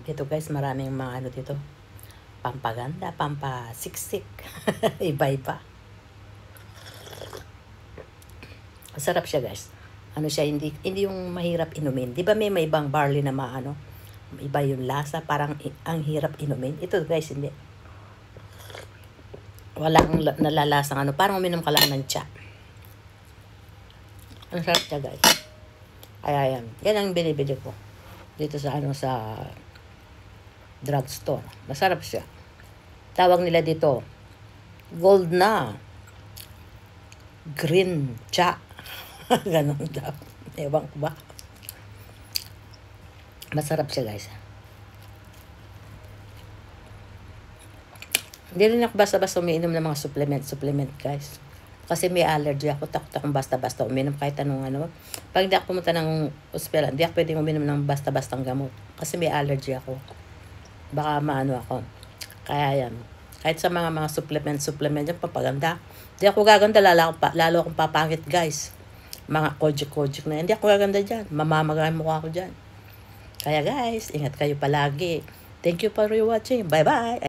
Dito guys, maraming mga ano dito. Pampaganda, pampasiksik. Iba-iba. Masarap siya guys. Ano siya, hindi yung mahirap inumin. Di ba may ibang barley na maano? Iba yung lasa, parang ang hirap inumin. Ito guys, hindi. Walang nalalasang ano. Parang uminom ka lang ng tsa. Ang sarap siya guys. Kaya yan. Yan ang binibili ko. Dito sa ano, sa drugstore. Masarap siya. Tawag nila dito, gold na. Green cha. Ganon daw. Ewan ko ba. Masarap siya guys. Hindi rin ako basta-basta umiinom ng mga supplement guys. Kasi may allergy ako. Takot akong basta-basta uminom kahit anong ano. Pag hindi ako pumunta ng ospital, hindi ako pwedeng uminom ng basta-bastang gamot. Kasi may allergy ako. Baka maano ako. Kaya yan. Kahit sa mga supplement yung papaganda. Hindi ako gaganda, lalo akong papangit guys. Mga kojic na. Hindi ako gaganda dyan. Mamamagay mukha ako dyan. Kaya guys, ingat kayo palagi. Thank you for watching. Bye-bye.